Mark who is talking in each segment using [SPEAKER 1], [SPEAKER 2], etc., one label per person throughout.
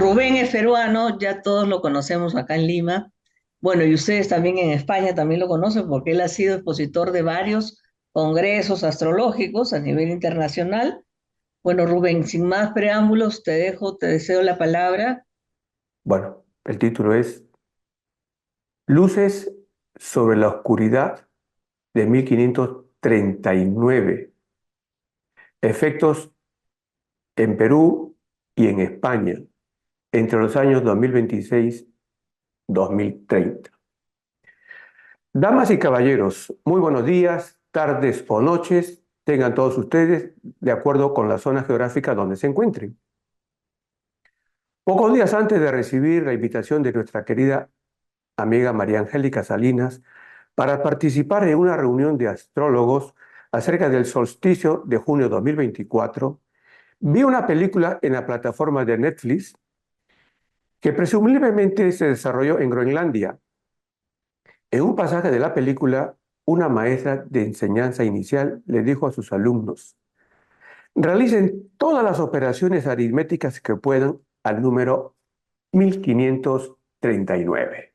[SPEAKER 1] Rubén es peruano, ya todos lo conocemos acá en Lima. Bueno, y ustedes también en España también lo conocen porque él ha sido expositor de varios congresos astrológicos a nivel internacional. Bueno, Rubén, sin más preámbulos, te dejo, te deseo la palabra.
[SPEAKER 2] Bueno, el título es Luces sobre la oscuridad de 1539. Efectos en Perú y en España entre los años 2026-2030. Damas y caballeros, muy buenos días, tardes o noches, tengan todos ustedes de acuerdo con la zona geográfica donde se encuentren. Pocos días antes de recibir la invitación de nuestra querida amiga María Angélica Salinas para participar en una reunión de astrólogos acerca del solsticio de junio de 2024, vi una película en la plataforma de Netflix que presumiblemente se desarrolló en Groenlandia. En un pasaje de la película, una maestra de enseñanza inicial le dijo a sus alumnos: realicen todas las operaciones aritméticas que puedan al número 1539.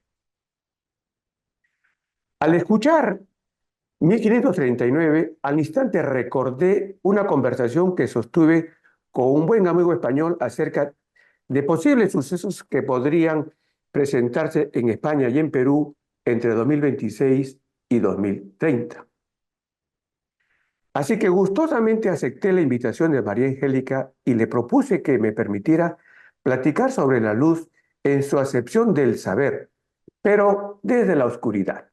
[SPEAKER 2] Al escuchar 1539, al instante recordé una conversación que sostuve con un buen amigo español acerca de posibles sucesos que podrían presentarse en España y en Perú entre 2026 y 2030. Así que gustosamente acepté la invitación de María Angélica y le propuse que me permitiera platicar sobre la luz en su acepción del saber, pero desde la oscuridad.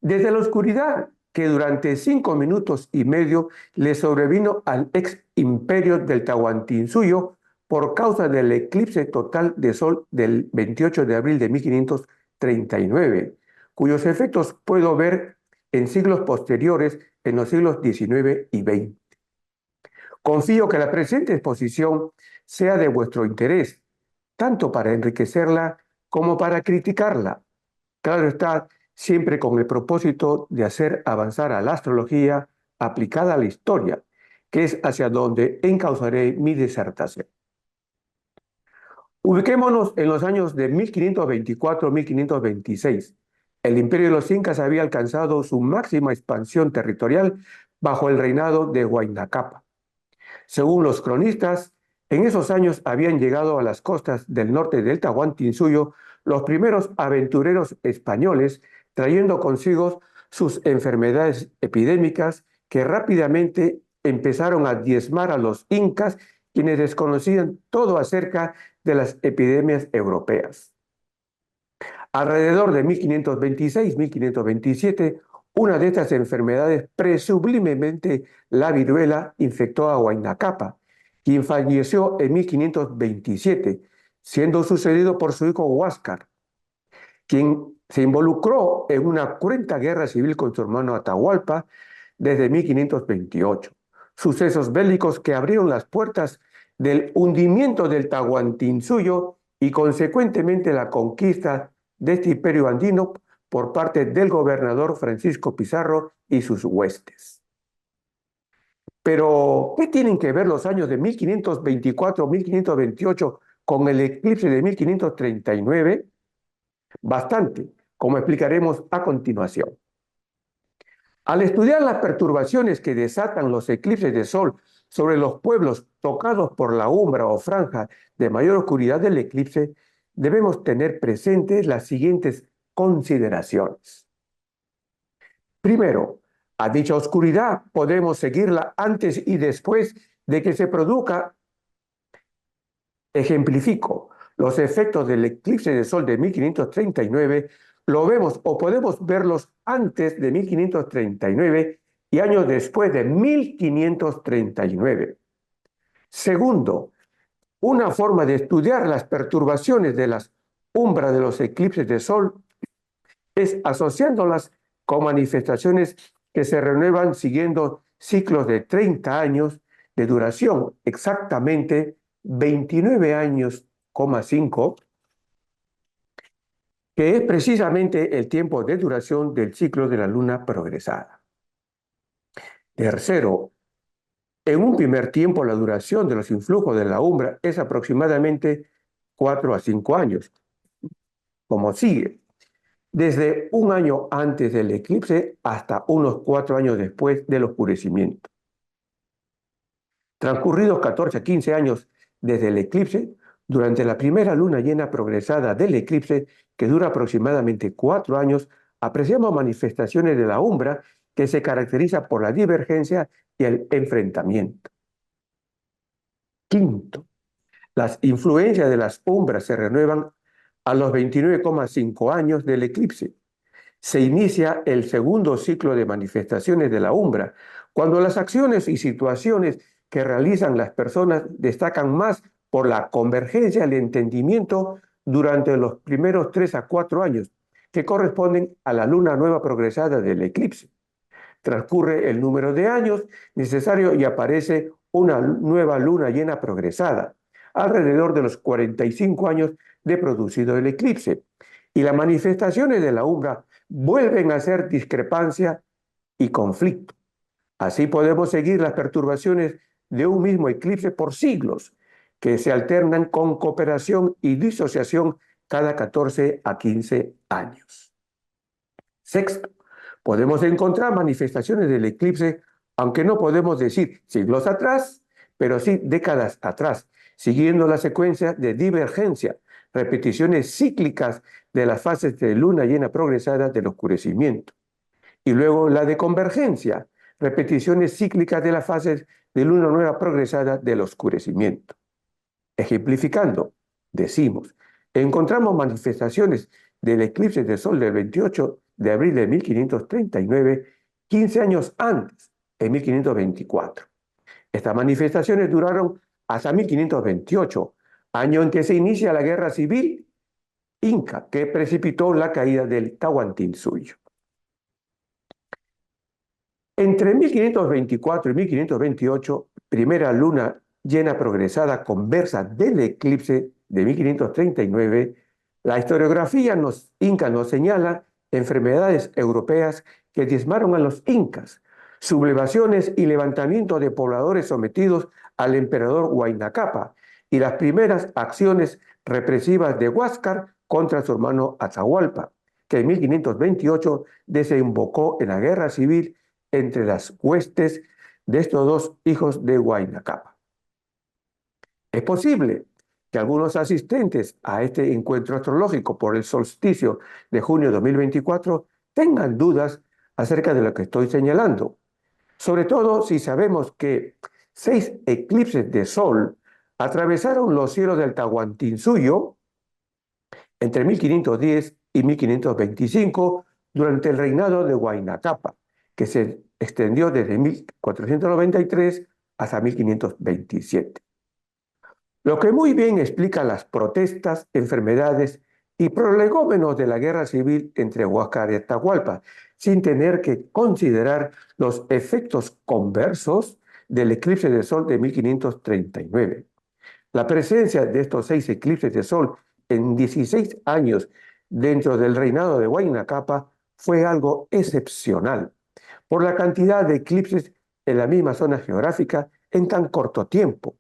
[SPEAKER 2] Desde la oscuridad que durante 5 minutos y medio le sobrevino al ex imperio del Tahuantinsuyo por causa del eclipse total de sol del 28 de abril de 1539, cuyos efectos puedo ver en siglos posteriores, en los siglos XIX y XX. Confío que la presente exposición sea de vuestro interés, tanto para enriquecerla como para criticarla. Claro está, siempre con el propósito de hacer avanzar a la astrología aplicada a la historia, que es hacia donde encauzaré mi disertación. Ubiquémonos en los años de 1524-1526. El imperio de los incas había alcanzado su máxima expansión territorial bajo el reinado de Huayna Cápac. Según los cronistas, en esos años habían llegado a las costas del norte del Tahuantinsuyo los primeros aventureros españoles, trayendo consigo sus enfermedades epidémicas que rápidamente empezaron a diezmar a los incas, quienes desconocían todo acerca de las epidemias europeas. Alrededor de 1526-1527, una de estas enfermedades, presumiblemente la viruela, infectó a Huayna Cápac, quien falleció en 1527, siendo sucedido por su hijo Huáscar, quien se involucró en una cruenta guerra civil con su hermano Atahualpa desde 1528. Sucesos bélicos que abrieron las puertas del hundimiento del Tahuantinsuyo y consecuentemente la conquista de este imperio andino por parte del gobernador Francisco Pizarro y sus huestes. Pero, ¿qué tienen que ver los años de 1524-1528 con el eclipse de 1539? Bastante, como explicaremos a continuación. Al estudiar las perturbaciones que desatan los eclipses de sol sobre los pueblos tocados por la umbra o franja de mayor oscuridad del eclipse, debemos tener presentes las siguientes consideraciones. Primero, a dicha oscuridad podemos seguirla antes y después de que se produzca. Ejemplifico, los efectos del eclipse de sol de 1539 lo vemos o podemos verlos antes de 1539 y años después de 1539. Segundo, una forma de estudiar las perturbaciones de las umbras de los eclipses de sol es asociándolas con manifestaciones que se renuevan siguiendo ciclos de 30 años de duración, exactamente 29 años, 5, que es precisamente el tiempo de duración del ciclo de la luna progresada. Tercero, En un primer tiempo, la duración de los influjos de la umbra es aproximadamente 4 a 5 años, como sigue. Desde un año antes del eclipse hasta unos 4 años después del oscurecimiento. Transcurridos 14 a 15 años desde el eclipse, durante la primera luna llena progresada del eclipse, que dura aproximadamente 4 años, apreciamos manifestaciones de la umbra que se caracteriza por la divergencia y el enfrentamiento. Quinto, las influencias de las umbras se renuevan a los 29,5 años del eclipse. Se inicia el segundo ciclo de manifestaciones de la umbra, cuando las acciones y situaciones que realizan las personas destacan más por la convergencia del entendimiento durante los primeros 3 a 4 años, que corresponden a la luna nueva progresada del eclipse. Transcurre el número de años necesario y aparece una nueva luna llena progresada, alrededor de los 45 años de producido el eclipse, y las manifestaciones de la umbra vuelven a ser discrepancia y conflicto. Así podemos seguir las perturbaciones de un mismo eclipse por siglos, que se alternan con cooperación y disociación cada 14 a 15 años. Sexto, podemos encontrar manifestaciones del eclipse, aunque no podemos decir siglos atrás, pero sí décadas atrás, siguiendo la secuencia de divergencia, repeticiones cíclicas de las fases de luna llena progresada del oscurecimiento. Y luego la de convergencia, repeticiones cíclicas de las fases de luna nueva progresada del oscurecimiento. Ejemplificando, decimos, encontramos manifestaciones del eclipse de sol del 28 de abril de 1539, 15 años antes, en 1524. Estas manifestaciones duraron hasta 1528, año en que se inicia la guerra civil inca, que precipitó la caída del Tahuantinsuyo. Entre 1524 y 1528, primera luna llena progresada conversa del eclipse de 1539, la historiografía inca nos señala enfermedades europeas que diezmaron a los incas, sublevaciones y levantamiento de pobladores sometidos al emperador Huayna Cápac y las primeras acciones represivas de Huáscar contra su hermano Atahualpa, que en 1528 desembocó en la guerra civil entre las huestes de estos dos hijos de Huayna Cápac. Es posible que algunos asistentes a este encuentro astrológico por el solsticio de junio de 2024 tengan dudas acerca de lo que estoy señalando, sobre todo si sabemos que 6 eclipses de sol atravesaron los cielos del Tahuantinsuyo entre 1510 y 1525 durante el reinado de Huayna Cápac, que se extendió desde 1493 hasta 1527. Lo que muy bien explica las protestas, enfermedades y prolegómenos de la guerra civil entre Huáscar y Atahualpa, sin tener que considerar los efectos conversos del eclipse de sol de 1539. La presencia de estos 6 eclipses de sol en 16 años dentro del reinado de Huayna Cápac fue algo excepcional por la cantidad de eclipses en la misma zona geográfica en tan corto tiempo,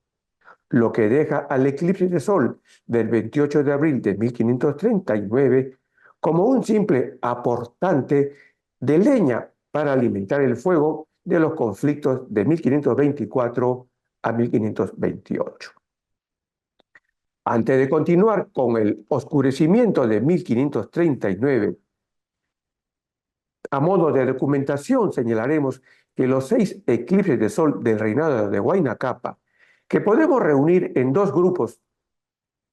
[SPEAKER 2] lo que deja al eclipse de sol del 28 de abril de 1539 como un simple aportante de leña para alimentar el fuego de los conflictos de 1524 a 1528. Antes de continuar con el oscurecimiento de 1539, a modo de documentación señalaremos que los 6 eclipses de sol del reinado de Huayna Cápac, que podemos reunir en 2 grupos,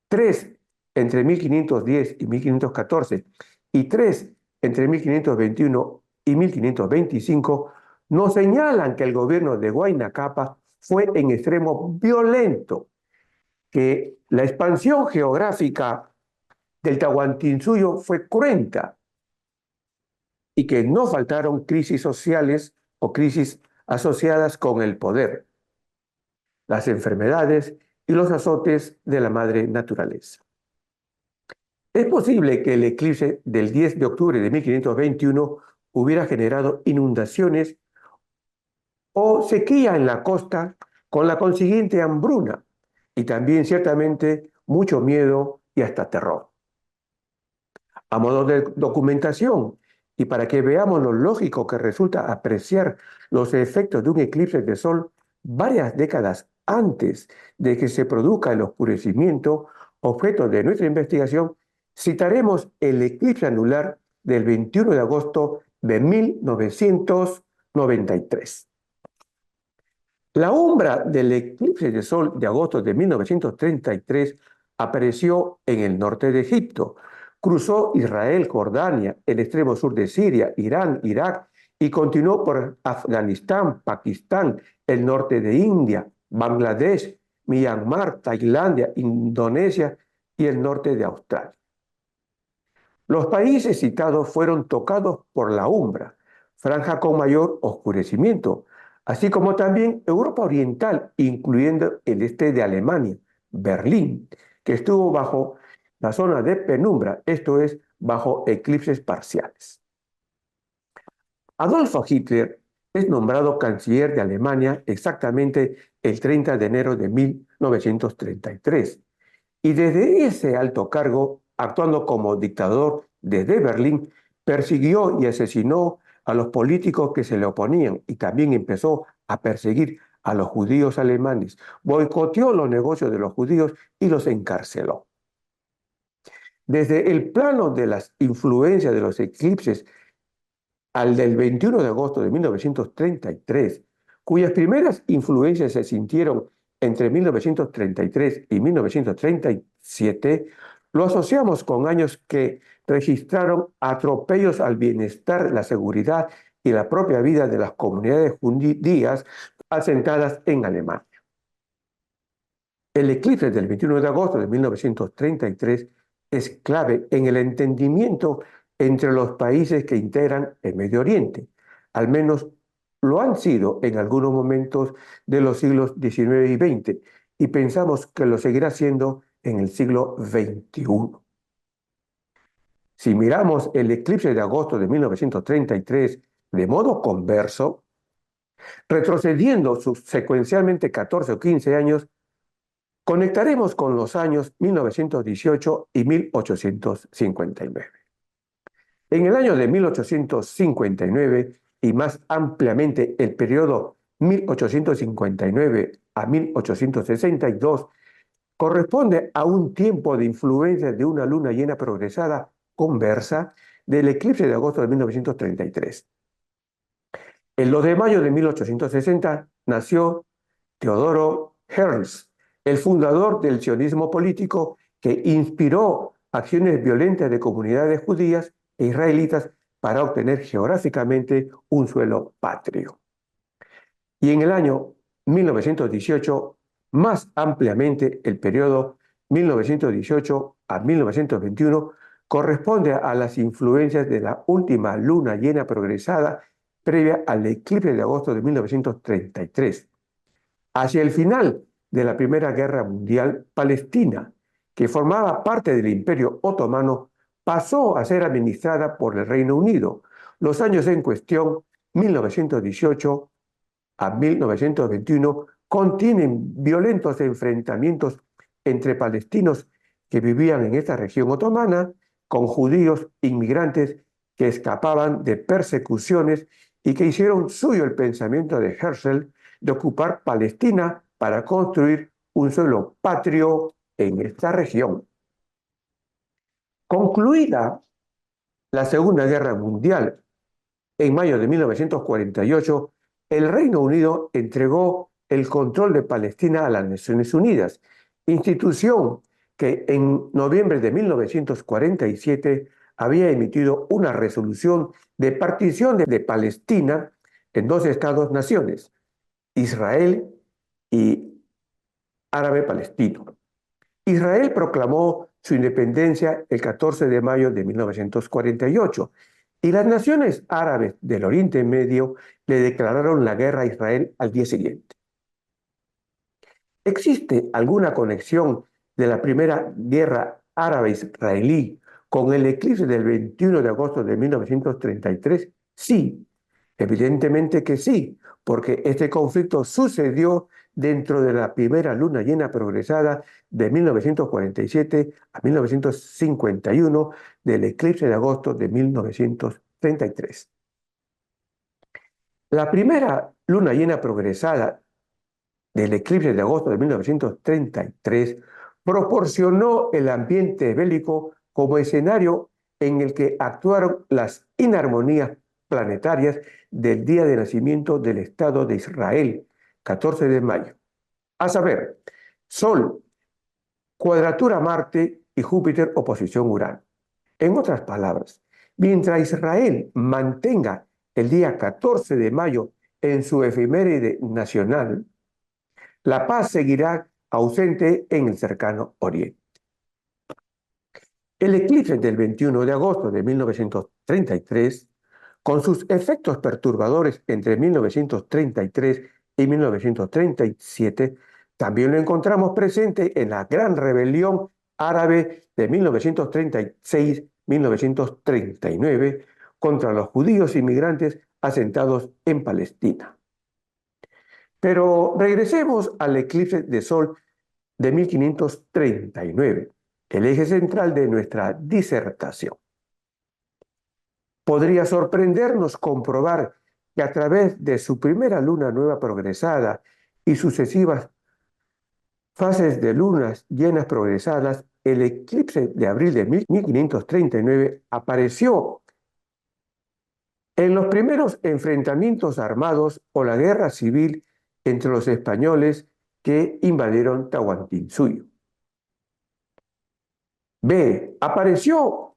[SPEAKER 2] 3 entre 1510 y 1514 y 3 entre 1521 y 1525, nos señalan que el gobierno de Huayna Cápac fue en extremo violento, que la expansión geográfica del Tahuantinsuyo fue cruenta y que no faltaron crisis sociales o crisis asociadas con el poder, las enfermedades y los azotes de la madre naturaleza. Es posible que el eclipse del 10 de octubre de 1521 hubiera generado inundaciones o sequía en la costa con la consiguiente hambruna y también ciertamente mucho miedo y hasta terror. A modo de documentación y para que veamos lo lógico que resulta apreciar los efectos de un eclipse de sol varias décadas antes de que se produzca el oscurecimiento, objeto de nuestra investigación, citaremos el eclipse anular del 21 de agosto de 1993. La umbra del eclipse de sol de agosto de 1933 apareció en el norte de Egipto, cruzó Israel, Jordania, el extremo sur de Siria, Irán, Irak y continuó por Afganistán, Pakistán, el norte de India, Bangladesh, Myanmar, Tailandia, Indonesia y el norte de Australia. Los países citados fueron tocados por la umbra, franja con mayor oscurecimiento, así como también Europa Oriental, incluyendo el este de Alemania, Berlín, que estuvo bajo la zona de penumbra, esto es, bajo eclipses parciales. Adolfo Hitler es nombrado canciller de Alemania exactamente el 30 de enero de 1933 y desde ese alto cargo, actuando como dictador desde Berlín, persiguió y asesinó a los políticos que se le oponían y también empezó a perseguir a los judíos alemanes, boicoteó los negocios de los judíos y los encarceló. Desde el plano de las influencias de los eclipses al del 21 de agosto de 1933, cuyas primeras influencias se sintieron entre 1933 y 1937, lo asociamos con años que registraron atropellos al bienestar, la seguridad y la propia vida de las comunidades judías asentadas en Alemania. El eclipse del 21 de agosto de 1933 es clave en el entendimiento entre los países que integran el Medio Oriente. Al menos lo han sido en algunos momentos de los siglos XIX y XX, y pensamos que lo seguirá siendo en el siglo XXI. Si miramos el eclipse de agosto de 1933 de modo converso, retrocediendo secuencialmente 14 o 15 años, conectaremos con los años 1918 y 1859. En el año de 1859 y más ampliamente el periodo 1859 a 1862 corresponde a un tiempo de influencia de una luna llena progresada conversa del eclipse de agosto de 1933. El 2 de mayo de 1860 nació Teodoro Herzl, el fundador del sionismo político que inspiró acciones violentas de comunidades judías e israelitas para obtener geográficamente un suelo patrio. Y en el año 1918, más ampliamente el periodo 1918 a 1921, corresponde a las influencias de la última luna llena progresada previa al eclipse de agosto de 1933. Hacia el final de la Primera Guerra Mundial, Palestina, que formaba parte del Imperio Otomano, pasó a ser administrada por el Reino Unido. Los años en cuestión, 1918 a 1921, contienen violentos enfrentamientos entre palestinos que vivían en esta región otomana con judíos inmigrantes que escapaban de persecuciones y que hicieron suyo el pensamiento de Herzl de ocupar Palestina para construir un suelo patrio en esta región. Concluida la Segunda Guerra Mundial, en mayo de 1948, el Reino Unido entregó el control de Palestina a las Naciones Unidas, institución que en noviembre de 1947 había emitido una resolución de partición de Palestina en dos estados-naciones, Israel y árabe palestino. Israel proclamó su independencia el 14 de mayo de 1948 y las naciones árabes del Oriente Medio le declararon la guerra a Israel al día siguiente. ¿Existe alguna conexión de la primera guerra árabe-israelí con el eclipse del 21 de agosto de 1933? Sí, evidentemente que sí, porque este conflicto sucedió dentro de la primera luna llena progresada de 1947 a 1951 del eclipse de agosto de 1933. La primera luna llena progresada del eclipse de agosto de 1933 proporcionó el ambiente bélico como escenario en el que actuaron las inarmonías planetarias del día de nacimiento del Estado de Israel, 14 de mayo. A saber, Sol, cuadratura Marte y Júpiter, oposición Urano. En otras palabras, mientras Israel mantenga el día 14 de mayo en su efeméride nacional, la paz seguirá ausente en el cercano Oriente. El eclipse del 21 de agosto de 1933, con sus efectos perturbadores entre 1933 y 1937, también lo encontramos presente en la Gran Rebelión Árabe de 1936-1939 contra los judíos inmigrantes asentados en Palestina. Pero regresemos al eclipse de Sol de 1539, el eje central de nuestra disertación. Podría sorprendernos comprobar que a través de su primera luna nueva progresada y sucesivas fases de lunas llenas progresadas, el eclipse de abril de 1539 apareció en los primeros enfrentamientos armados o la guerra civil entre los españoles que invadieron Tahuantinsuyo. B. Apareció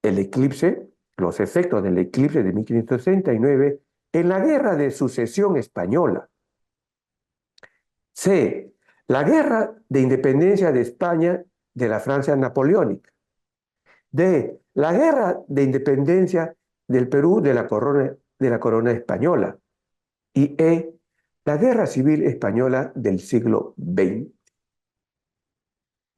[SPEAKER 2] el eclipse, los efectos del eclipse de 1539 en la Guerra de Sucesión Española. C. La Guerra de Independencia de España de la Francia Napoleónica. D. La Guerra de Independencia del Perú de la corona española. Y E. La Guerra Civil Española del siglo XX.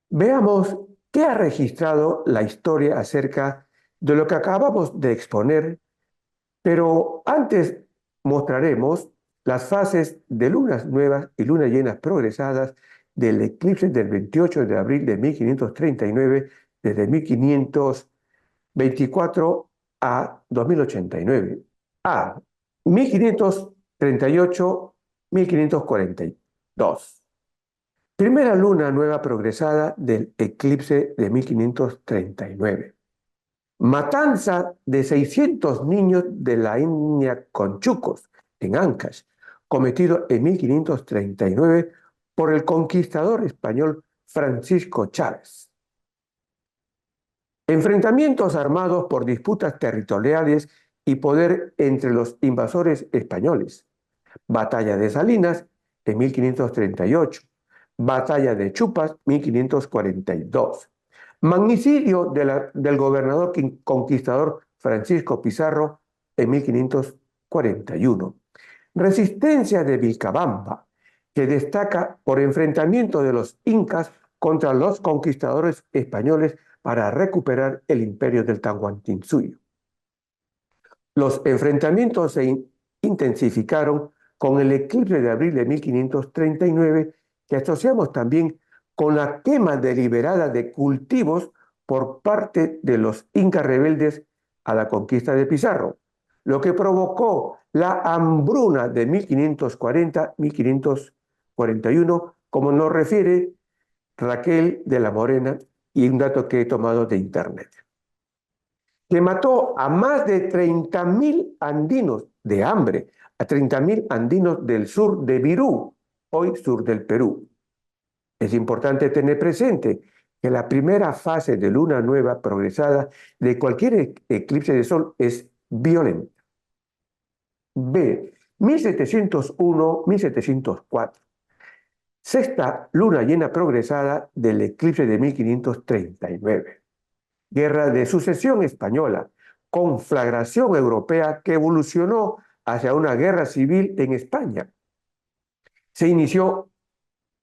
[SPEAKER 2] Veamos qué ha registrado la historia acerca de lo que acabamos de exponer, pero antes mostraremos las fases de lunas nuevas y lunas llenas progresadas del eclipse del 28 de abril de 1539 desde 1524 a 2089, a 1538-1542. Primera luna nueva progresada del eclipse de 1539. Matanza de 600 niños de la etnia Conchucos, en Ancash, cometido en 1539 por el conquistador español Francisco Chávez. Enfrentamientos armados por disputas territoriales y poder entre los invasores españoles. Batalla de Salinas en 1538. Batalla de Chupas, 1542. Magnicidio del gobernador conquistador Francisco Pizarro en 1541. Resistencia de Vilcabamba, que destaca por enfrentamiento de los incas contra los conquistadores españoles para recuperar el imperio del Tahuantinsuyo. Los enfrentamientos se intensificaron con el eclipse de abril de 1539, que asociamos también con la quema deliberada de cultivos por parte de los incas rebeldes a la conquista de Pizarro, lo que provocó la hambruna de 1540-1541, como nos refiere Raquel de la Morena, y un dato que he tomado de internet, que mató a más de 30.000 andinos de hambre, a 30.000 andinos del sur de Virú, hoy sur del Perú. Es importante tener presente que la primera fase de luna nueva progresada de cualquier eclipse de sol es violenta. B. 1701-1704. Sexta luna llena progresada del eclipse de 1539. Guerra de Sucesión Española, conflagración europea que evolucionó hacia una guerra civil en España. Se inició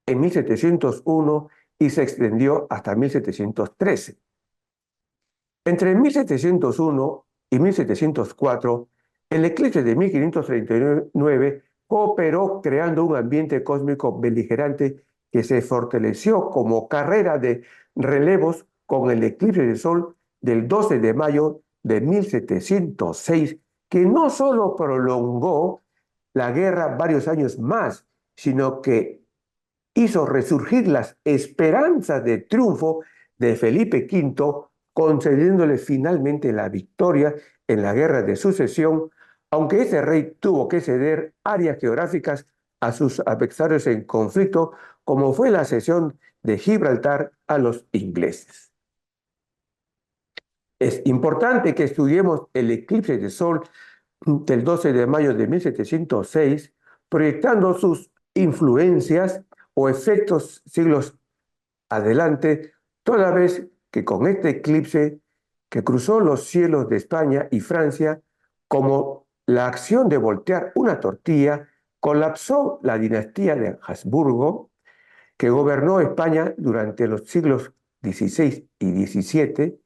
[SPEAKER 2] en 1701 y se extendió hasta 1713. Entre 1701 y 1704, El eclipse de 1539 cooperó creando un ambiente cósmico beligerante que se fortaleció como carrera de relevos con el eclipse de Sol del 12 de mayo de 1706, que no solo prolongó la guerra varios años más, sino que hizo resurgir las esperanzas de triunfo de Felipe V, concediéndole finalmente la victoria en la Guerra de Sucesión, aunque ese rey tuvo que ceder áreas geográficas a sus adversarios en conflicto, como fue la cesión de Gibraltar a los ingleses. Es importante que estudiemos el eclipse de Sol del 12 de mayo de 1706, proyectando sus influencias o efectos siglos adelante, toda vez que con este eclipse que cruzó los cielos de España y Francia, como la acción de voltear una tortilla, colapsó la dinastía de Habsburgo, que gobernó España durante los siglos XVI y XVII,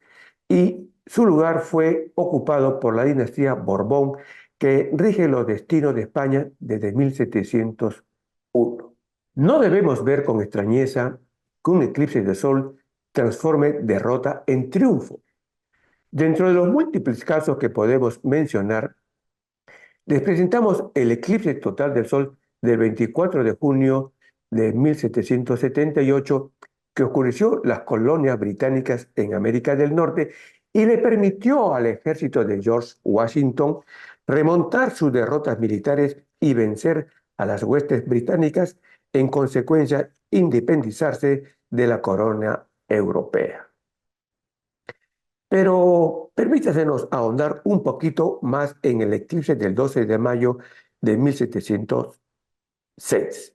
[SPEAKER 2] y su lugar fue ocupado por la dinastía Borbón, que rige los destinos de España desde 1701. No debemos ver con extrañeza que un eclipse de sol transforme derrota en triunfo. Dentro de los múltiples casos que podemos mencionar, les presentamos el eclipse total del Sol del 24 de junio de 1778, que oscureció las colonias británicas en América del Norte y le permitió al ejército de George Washington remontar sus derrotas militares y vencer a las huestes británicas, en consecuencia independizarse de la corona europea. Pero permítasenos ahondar un poquito más en el eclipse del 12 de mayo de 1706.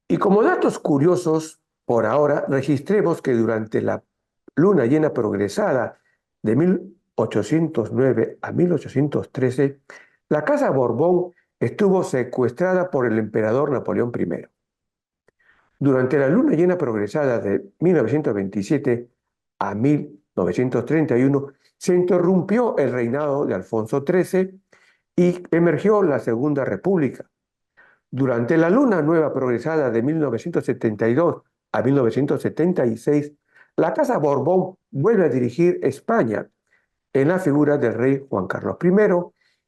[SPEAKER 2] Y como datos curiosos, por ahora registremos que durante la luna llena progresada de 1809 a 1813, la Casa Borbón estuvo secuestrada por el emperador Napoleón I. Durante la luna llena progresada de 1927 a 1931, se interrumpió el reinado de Alfonso XIII y emergió la Segunda República. Durante la luna nueva progresada de 1972 a 1976, la Casa Borbón vuelve a dirigir España en la figura del rey Juan Carlos I,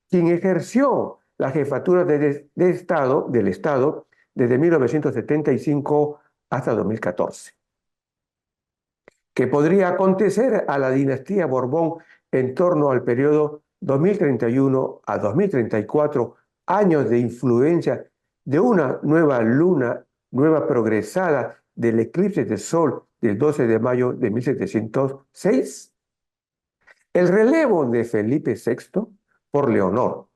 [SPEAKER 2] quien ejerció la jefatura del Estado desde 1975 hasta 2014. ¿Qué podría acontecer a la dinastía Borbón en torno al periodo 2031 a 2034, años de influencia de una nueva luna, nueva progresada del eclipse de Sol del 12 de mayo de 1706? El relevo de Felipe VI por Leonor,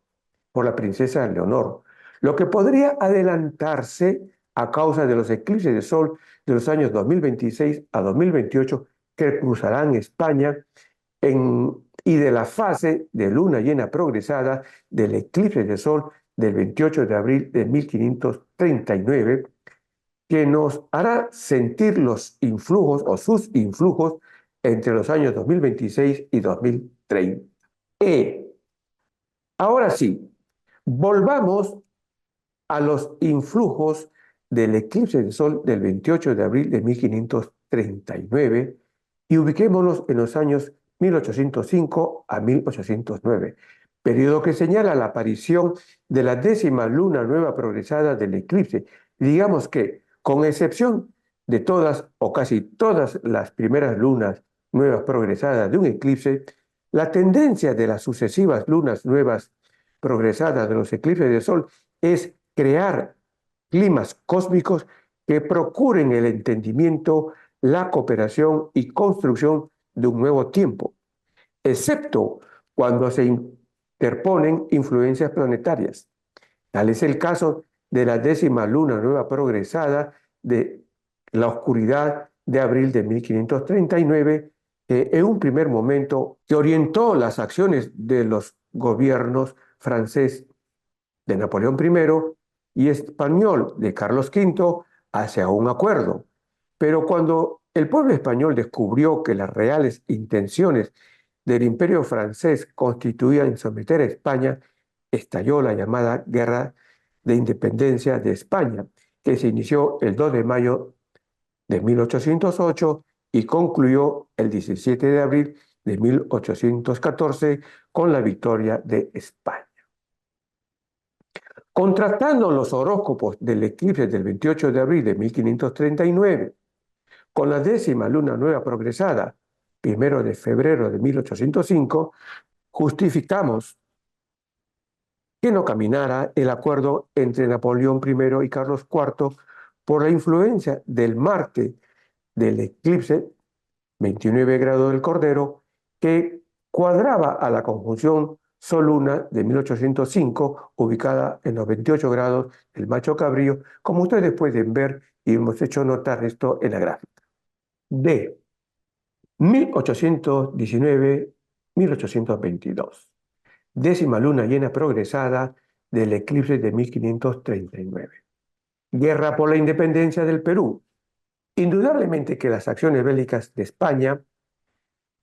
[SPEAKER 2] por la princesa Leonor, lo que podría adelantarse a causa de los eclipses de Sol de los años 2026 a 2028 que cruzarán España y de la fase de luna llena progresada del eclipse de Sol del 28 de abril de 1539, que nos hará sentir los influjos o sus influjos entre los años 2026 y 2030. Ahora sí, volvamos a los influjos del eclipse de Sol del 28 de abril de 1539 y ubiquémonos en los años 1805 a 1809, periodo que señala la aparición de la 10ª luna nueva progresada del eclipse. Digamos que, con excepción de todas o casi todas las primeras lunas nuevas progresadas de un eclipse, la tendencia de las sucesivas lunas nuevas progresadas de los eclipses de Sol es crear climas cósmicos que procuren el entendimiento, la cooperación y construcción de un nuevo tiempo, excepto cuando se interponen influencias planetarias. Tal es el caso de la 10ª luna nueva progresada de la oscuridad de abril de 1539, en un primer momento que orientó las acciones de los gobiernos francés de Napoleón I y español de Carlos V hacia un acuerdo. Pero cuando el pueblo español descubrió que las reales intenciones del Imperio francés constituían someter a España, estalló la llamada Guerra de Independencia de España, que se inició el 2 de mayo de 1808 y concluyó el 17 de abril de 1814 con la victoria de España. Contrastando los horóscopos del eclipse del 28 de abril de 1539 con la 10ª luna nueva progresada, 1 de febrero de 1805, justificamos que no caminara el acuerdo entre Napoleón I y Carlos IV por la influencia del Marte del eclipse 29 grados del Cordero, que cuadraba a la conjunción Sol-Luna de 1805, ubicada en los 28 grados del Macho Cabrío, como ustedes pueden ver, y hemos hecho notar esto en la gráfica. D. 1819-1822. 10ª luna llena progresada del eclipse de 1539. Guerra por la independencia del Perú. Indudablemente que las acciones bélicas de España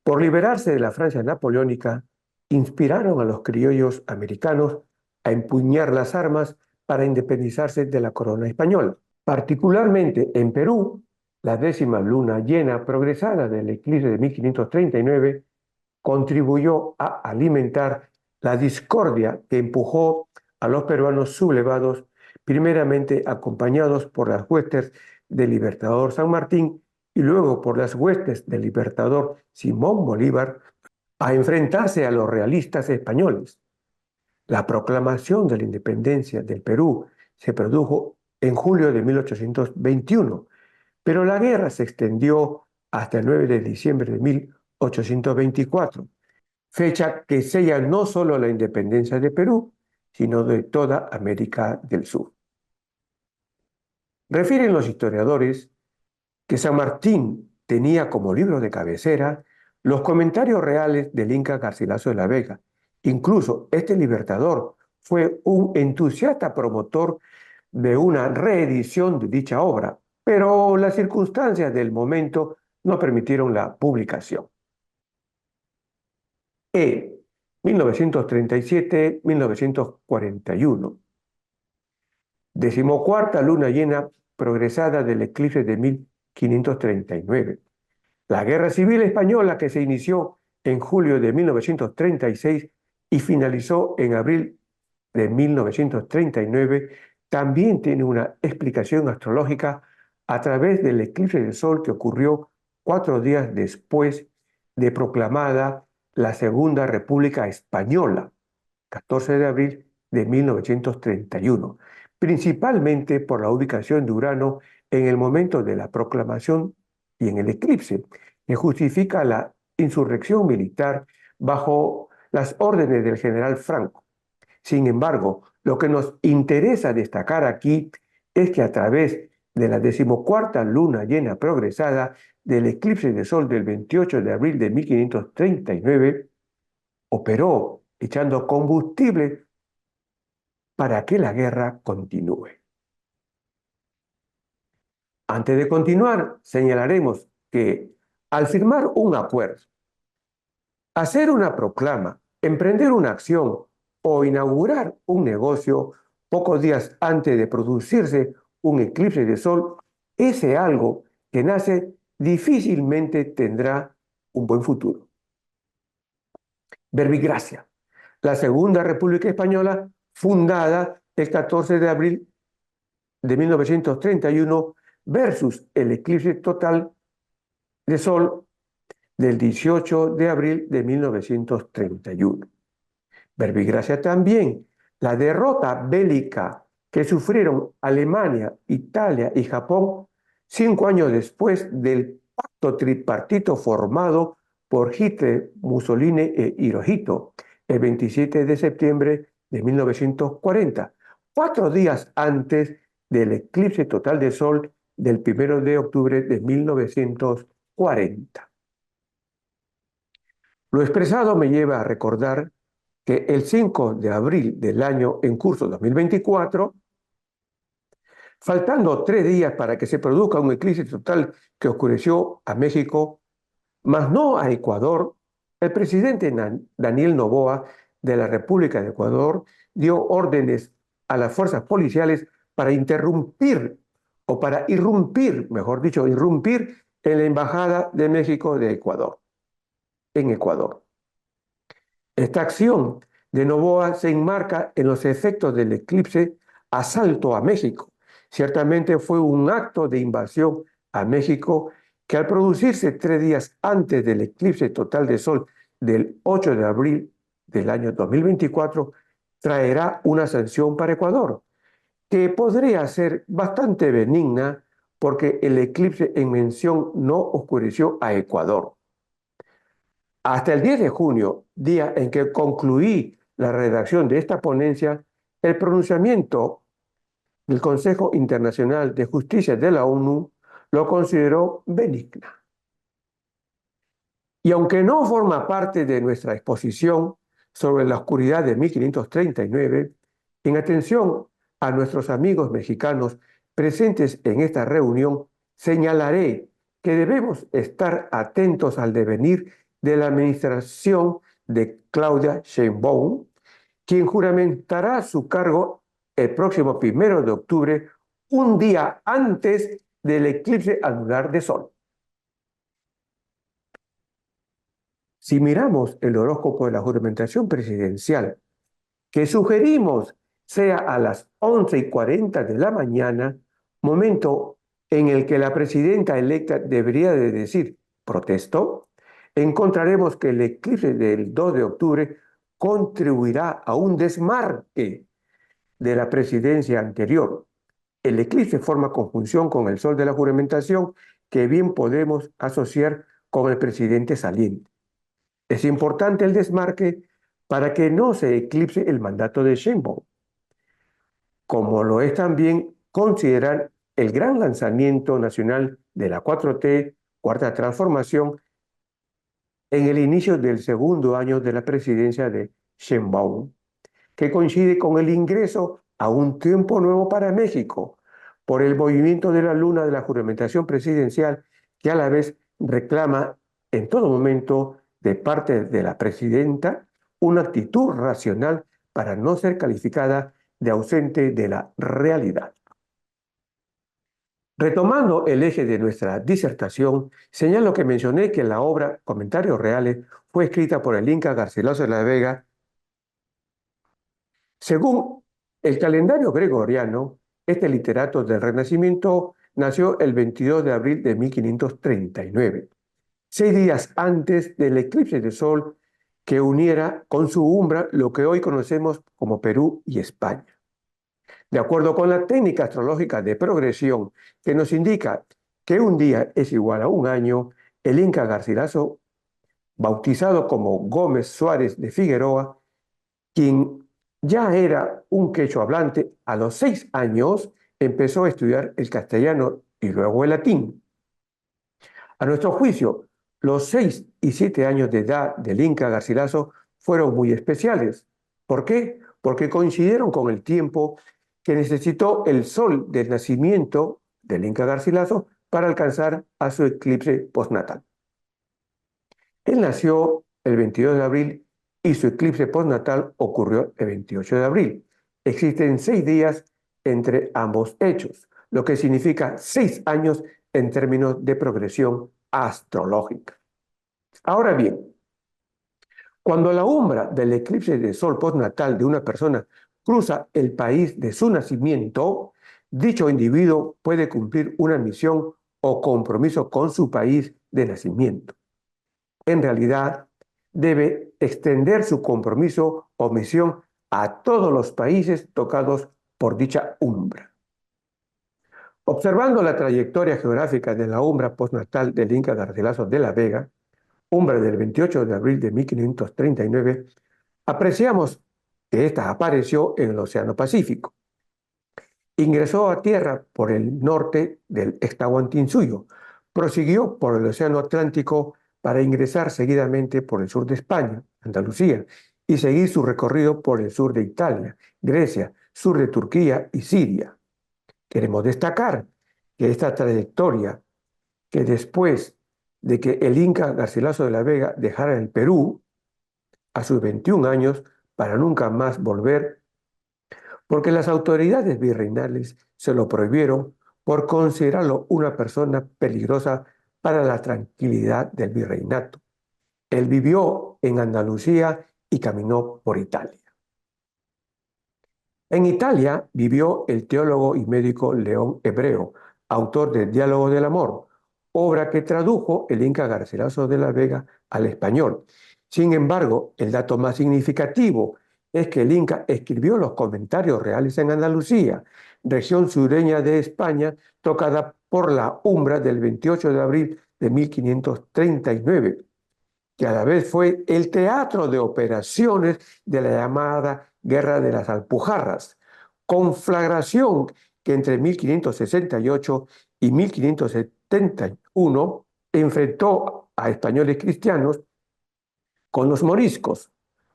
[SPEAKER 2] por liberarse de la Francia napoleónica inspiraron a los criollos americanos a empuñar las armas para independizarse de la corona española. Particularmente en Perú, la 10ª luna llena progresada del eclipse de 1539 contribuyó a alimentar la discordia que empujó a los peruanos sublevados, primeramente acompañados por las huestes del libertador San Martín y luego por las huestes del libertador Simón Bolívar, a enfrentarse a los realistas españoles. La proclamación de la independencia del Perú se produjo en julio de 1821, pero la guerra se extendió hasta el 9 de diciembre de 1824, fecha que sella no solo la independencia de Perú, sino de toda América del Sur. Refieren los historiadores que San Martín tenía como libro de cabecera los comentarios reales del Inca Garcilaso de la Vega. Incluso este libertador fue un entusiasta promotor de una reedición de dicha obra, pero las circunstancias del momento no permitieron la publicación. 1937-1941. 14ª luna llena progresada del eclipse de 1539. La Guerra Civil Española, que se inició en julio de 1936 y finalizó en abril de 1939, también tiene una explicación astrológica a través del eclipse del Sol que ocurrió 4 días después de proclamada la Segunda República Española, 14 de abril de 1931, principalmente por la ubicación de Urano en el momento de la proclamación y en el eclipse, que justifica la insurrección militar bajo las órdenes del general Franco. Sin embargo, lo que nos interesa destacar aquí es que a través de la 14ª luna llena progresada del eclipse de Sol del 28 de abril de 1539, operó echando combustible para que la guerra continúe. Antes de continuar, señalaremos que al firmar un acuerdo, hacer una proclama, emprender una acción o inaugurar un negocio pocos días antes de producirse un eclipse de sol, ese algo que nace difícilmente tendrá un buen futuro. Verbigracia, la Segunda República Española, fundada el 14 de abril de 1931 versus el eclipse total de sol del 18 de abril de 1931. Verbigracia también la derrota bélica que sufrieron Alemania, Italia y Japón 5 años después del pacto tripartito formado por Hitler, Mussolini e Hirohito el 27 de septiembre de 1940, 4 días antes del eclipse total de sol del 1 de octubre de 1940. Lo expresado me lleva a recordar que el 5 de abril del año en curso 2024, faltando 3 días para que se produzca un eclipse total que oscureció a México, mas no a Ecuador, el presidente Daniel Noboa de la República de Ecuador dio órdenes a las fuerzas policiales para interrumpir o para irrumpir, mejor dicho, irrumpir en la Embajada de México de Ecuador, en Ecuador. Esta acción de Noboa se enmarca en los efectos del eclipse Asalto a México. Ciertamente fue un acto de invasión a México que al producirse 3 días antes del eclipse total de sol del 8 de abril del año 2024, traerá una sanción para Ecuador, que podría ser bastante benigna porque el eclipse en mención no oscureció a Ecuador. Hasta el 10 de junio, día en que concluí la redacción de esta ponencia, el pronunciamiento del Consejo Internacional de Justicia de la ONU lo consideró benigna. Y aunque no forma parte de nuestra exposición sobre la oscuridad de 1539, en atención a nuestros amigos mexicanos presentes en esta reunión, señalaré que debemos estar atentos al devenir de la administración de Claudia Sheinbaum, quien juramentará su cargo el próximo 1 de octubre, un día antes del eclipse anular de sol. Si miramos el horóscopo de la juramentación presidencial, que sugerimos sea a las 11:40 de la mañana, momento en el que la presidenta electa debería de decir protesto, encontraremos que el eclipse del 2 de octubre contribuirá a un desmarque de la presidencia anterior. El eclipse forma conjunción con el sol de la juramentación que bien podemos asociar con el presidente saliente. Es importante el desmarque para que no se eclipse el mandato de Sheinbaum, como lo es también considerar el gran lanzamiento nacional de la 4T, Cuarta Transformación, en el inicio del segundo año de la presidencia de Sheinbaum, que coincide con el ingreso a un tiempo nuevo para México por el movimiento de la luna de la juramentación presidencial, que a la vez reclama en todo momento de parte de la presidenta una actitud racional para no ser calificada de ausente de la realidad. Retomando el eje de nuestra disertación, señalo que mencioné que la obra Comentarios Reales fue escrita por el Inca Garcilaso de la Vega. Según el calendario gregoriano, este literato del Renacimiento nació el 22 de abril de 1539, 6 días antes del eclipse de sol que uniera con su umbra lo que hoy conocemos como Perú y España. De acuerdo con la técnica astrológica de progresión que nos indica que un día es igual a un año, el Inca Garcilaso, bautizado como Gómez Suárez de Figueroa, quien ya era un quechua hablante, a los 6 años empezó a estudiar el castellano y luego el latín. A nuestro juicio, los 6 y 7 años de edad del Inca Garcilaso fueron muy especiales. ¿Por qué? Porque coincidieron con el tiempo que necesitó el sol del nacimiento del Inca Garcilaso para alcanzar a su eclipse postnatal. Él nació el 22 de abril y su eclipse postnatal ocurrió el 28 de abril. Existen 6 días entre ambos hechos, lo que significa 6 años en términos de progresión astrológica. Ahora bien, cuando la umbra del eclipse de sol postnatal de una persona cruza el país de su nacimiento, dicho individuo puede cumplir una misión o compromiso con su país de nacimiento. En realidad, debe extender su compromiso o misión a todos los países tocados por dicha umbra. Observando la trayectoria geográfica de la umbra postnatal del Inca Garcilaso de la Vega, umbra del 28 de abril de 1539, apreciamos que ésta apareció en el Océano Pacífico. Ingresó a tierra por el norte del Extahuantinsuyo, prosiguió por el Océano Atlántico para ingresar seguidamente por el sur de España, Andalucía, y seguir su recorrido por el sur de Italia, Grecia, sur de Turquía y Siria. Queremos destacar que esta trayectoria, que después de que el Inca Garcilaso de la Vega dejara el Perú a sus 21 años para nunca más volver, porque las autoridades virreinales se lo prohibieron por considerarlo una persona peligrosa para la tranquilidad del virreinato. Él vivió en Andalucía y caminó por Italia. En Italia vivió el teólogo y médico León Hebreo, autor de Diálogo del Amor, obra que tradujo el Inca Garcilaso de la Vega al español. Sin embargo, el dato más significativo es que el Inca escribió los comentarios reales en Andalucía, región sureña de España, tocada por la umbra del 28 de abril de 1539, que a la vez fue el teatro de operaciones de la llamada Guerra de las Alpujarras, conflagración que entre 1568 y 1571 enfrentó a españoles cristianos con los moriscos,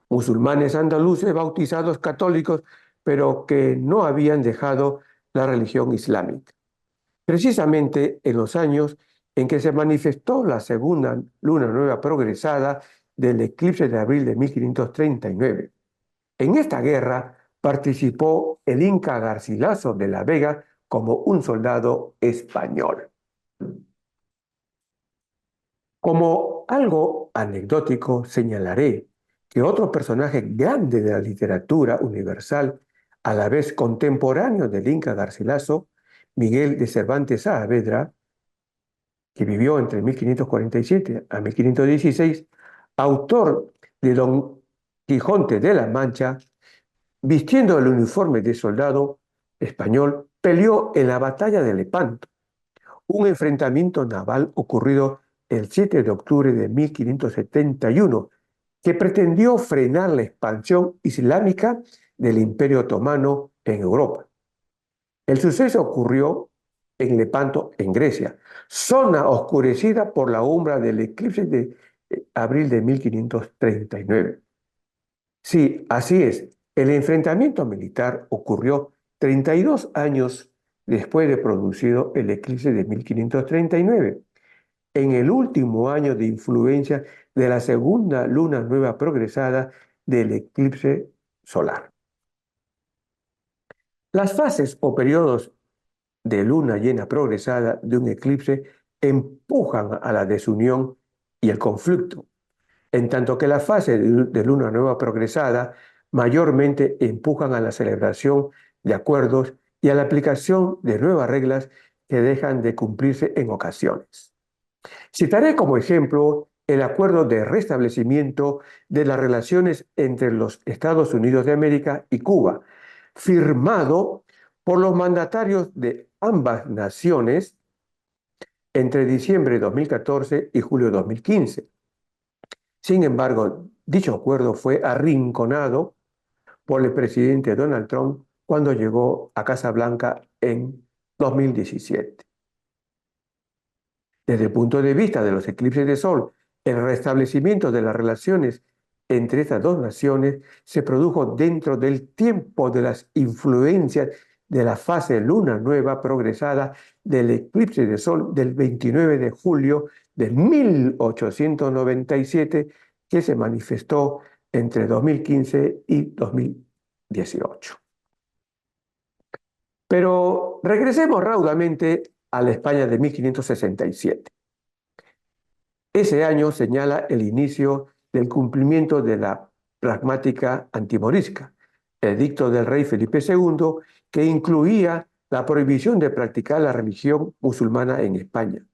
[SPEAKER 2] musulmanes andaluces bautizados católicos, pero que no habían dejado la religión islámica. Precisamente en los años en que se manifestó la segunda luna nueva progresada del eclipse de abril de 1539. En esta guerra participó el Inca Garcilaso de la Vega como un soldado español. Como algo anecdótico, señalaré que otro personaje grande de la literatura universal, a la vez contemporáneo del Inca Garcilaso, Miguel de Cervantes Saavedra, que vivió entre 1547 a 1516, autor de Don Quijote de la Mancha, vistiendo el uniforme de soldado español, peleó en la batalla de Lepanto, un enfrentamiento naval ocurrido el 7 de octubre de 1571, que pretendió frenar la expansión islámica del Imperio Otomano en Europa. El suceso ocurrió en Lepanto, en Grecia, zona oscurecida por la umbra del eclipse de abril de 1539. Sí, así es. El enfrentamiento militar ocurrió 32 años después de producido el eclipse de 1539, en el último año de influencia de la segunda luna nueva progresada del eclipse solar. Las fases o periodos de luna llena progresada de un eclipse empujan a la desunión y el conflicto, en tanto que la fase de luna nueva progresada mayormente empujan a la celebración de acuerdos y a la aplicación de nuevas reglas que dejan de cumplirse en ocasiones. Citaré como ejemplo el acuerdo de restablecimiento de las relaciones entre los Estados Unidos de América y Cuba, firmado por los mandatarios de ambas naciones entre diciembre de 2014 y julio de 2015. Sin embargo, dicho acuerdo fue arrinconado por el presidente Donald Trump cuando llegó a Casa Blanca en 2017. Desde el punto de vista de los eclipses de sol, el restablecimiento de las relaciones entre estas dos naciones se produjo dentro del tiempo de las influencias de la fase luna nueva progresada del eclipse de sol del 29 de julio de 1897, que se manifestó entre 2015 y 2018. Pero regresemos raudamente a la España de 1567. Ese año señala el inicio del cumplimiento de la pragmática antimorisca, el edicto del rey Felipe II, que incluía la prohibición de practicar la religión musulmana en España,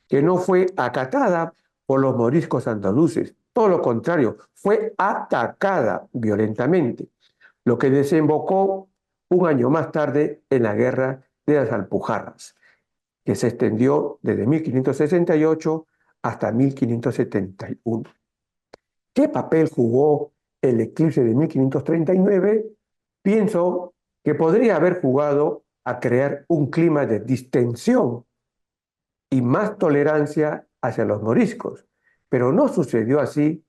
[SPEAKER 2] que no fue acatada por los moriscos andaluces, todo lo contrario, fue atacada violentamente, lo que desembocó un año más tarde en la Guerra de las Alpujarras, que se extendió desde 1568 hasta 1571. ¿Qué papel jugó el eclipse de 1539? Pienso que podría haber jugado a crear un clima de distensión y más tolerancia hacia los moriscos, pero no sucedió así,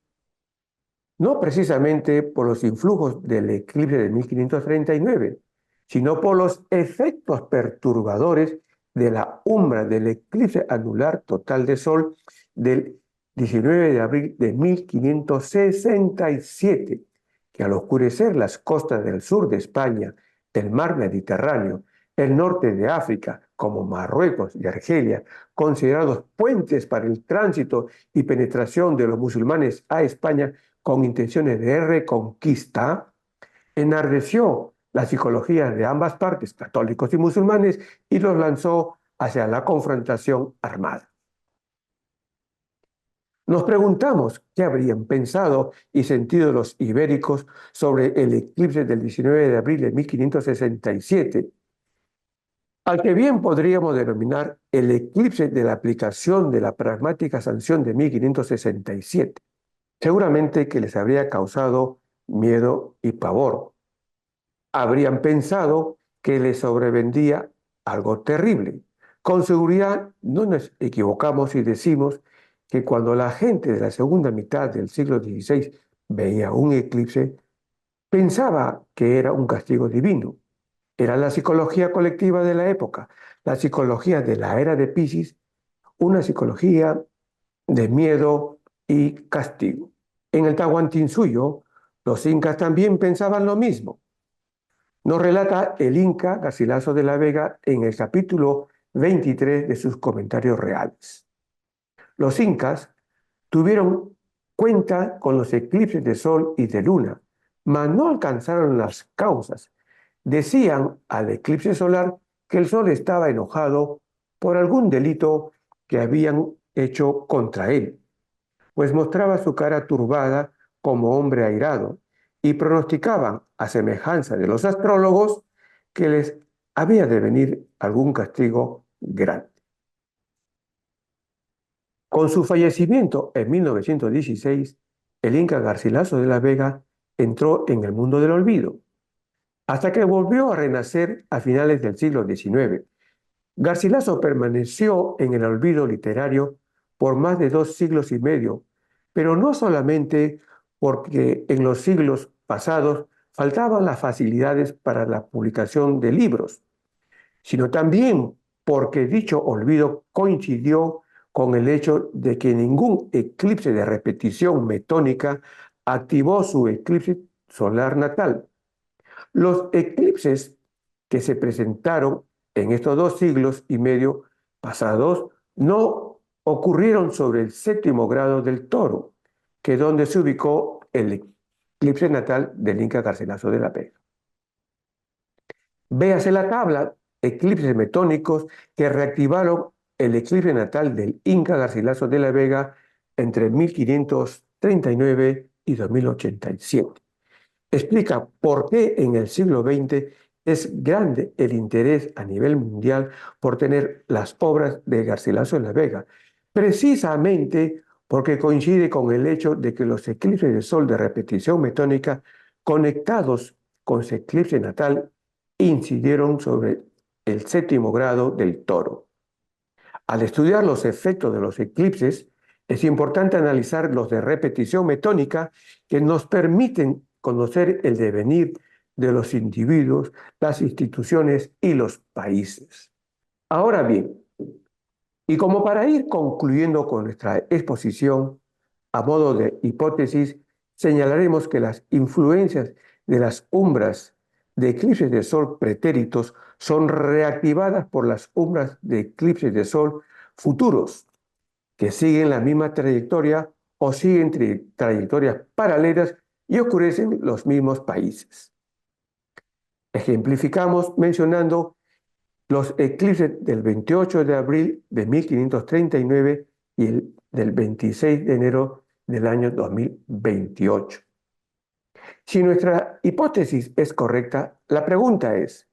[SPEAKER 2] no precisamente por los influjos del eclipse de 1539, sino por los efectos perturbadores de la umbra del eclipse anular total de Sol del 19 de abril de 1567, que al oscurecer las costas del sur de España, el mar Mediterráneo, el norte de África, como Marruecos y Argelia, considerados puentes para el tránsito y penetración de los musulmanes a España con intenciones de reconquista, enardeció la psicología de ambas partes, católicos y musulmanes, y los lanzó hacia la confrontación armada. Nos preguntamos qué habrían pensado y sentido los ibéricos sobre el eclipse del 19 de abril de 1567, al que bien podríamos denominar el eclipse de la aplicación de la pragmática sanción de 1567. Seguramente que les habría causado miedo y pavor. Habrían pensado que les sobrevendría algo terrible. Con seguridad no nos equivocamos si decimos que cuando la gente de la segunda mitad del siglo XVI veía un eclipse, pensaba que era un castigo divino. Era la psicología colectiva de la época, la psicología de la era de Piscis, una psicología de miedo y castigo. En el Tahuantinsuyo, los incas también pensaban lo mismo. Nos relata el inca Garcilaso de la Vega en el capítulo 23 de sus comentarios reales. Los incas tuvieron cuenta con los eclipses de sol y de luna, mas no alcanzaron las causas. Decían al eclipse solar que el sol estaba enojado por algún delito que habían hecho contra él, pues mostraba su cara turbada como hombre airado, y pronosticaban, a semejanza de los astrólogos, que les había de venir algún castigo grande. Con su fallecimiento en 1916, el inca Garcilaso de la Vega entró en el mundo del olvido, hasta que volvió a renacer a finales del siglo XIX. Garcilaso permaneció en el olvido literario por más de 2 siglos y medio, pero no solamente porque en los siglos pasados faltaban las facilidades para la publicación de libros, sino también porque dicho olvido coincidió con el hecho de que ningún eclipse de repetición metónica activó su eclipse solar natal. Los eclipses que se presentaron en estos 2 siglos y medio pasados no ocurrieron sobre el séptimo grado del Toro, que es donde se ubicó el eclipse natal del Inca Garcilaso de la Vega. Véase la tabla, eclipses metónicos que reactivaron el eclipse natal del Inca Garcilaso de la Vega entre 1539 y 2087. Explica por qué en el siglo XX es grande el interés a nivel mundial por tener las obras de Garcilaso de la Vega, precisamente porque coincide con el hecho de que los eclipses de sol de repetición metónica conectados con su eclipse natal incidieron sobre el séptimo grado del Toro. Al estudiar los efectos de los eclipses, es importante analizar los de repetición metónica que nos permiten conocer el devenir de los individuos, las instituciones y los países. Ahora bien, y como para ir concluyendo con nuestra exposición, a modo de hipótesis, señalaremos que las influencias de las umbras de eclipses de sol pretéritos son reactivadas por las umbras de eclipses de sol futuros, que siguen la misma trayectoria o siguen trayectorias paralelas y oscurecen los mismos países. Ejemplificamos mencionando los eclipses del 28 de abril de 1539 y el del 26 de enero del año 2028. Si nuestra hipótesis es correcta, la pregunta es,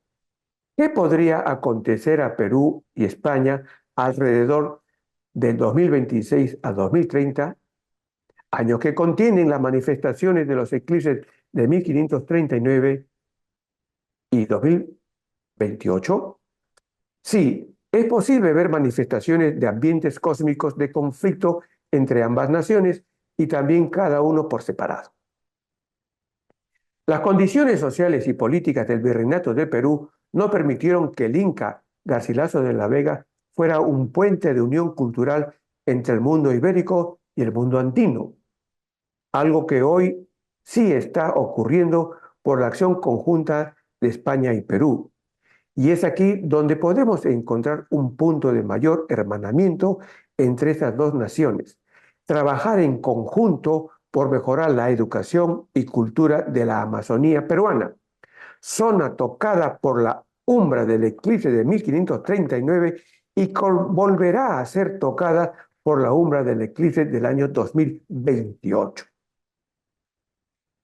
[SPEAKER 2] ¿qué podría acontecer a Perú y España alrededor del 2026 a 2030, años que contienen las manifestaciones de los eclipses de 1539 y 2028? Sí, es posible ver manifestaciones de ambientes cósmicos de conflicto entre ambas naciones y también cada uno por separado. Las condiciones sociales y políticas del Virreinato de Perú no permitieron que el Inca Garcilaso de la Vega fuera un puente de unión cultural entre el mundo ibérico y el mundo andino, algo que hoy sí está ocurriendo por la acción conjunta de España y Perú. Y es aquí donde podemos encontrar un punto de mayor hermanamiento entre estas dos naciones. Trabajar en conjunto por mejorar la educación y cultura de la Amazonía peruana, zona tocada por la umbra del eclipse de 1539 y volverá a ser tocada por la umbra del eclipse del año 2028.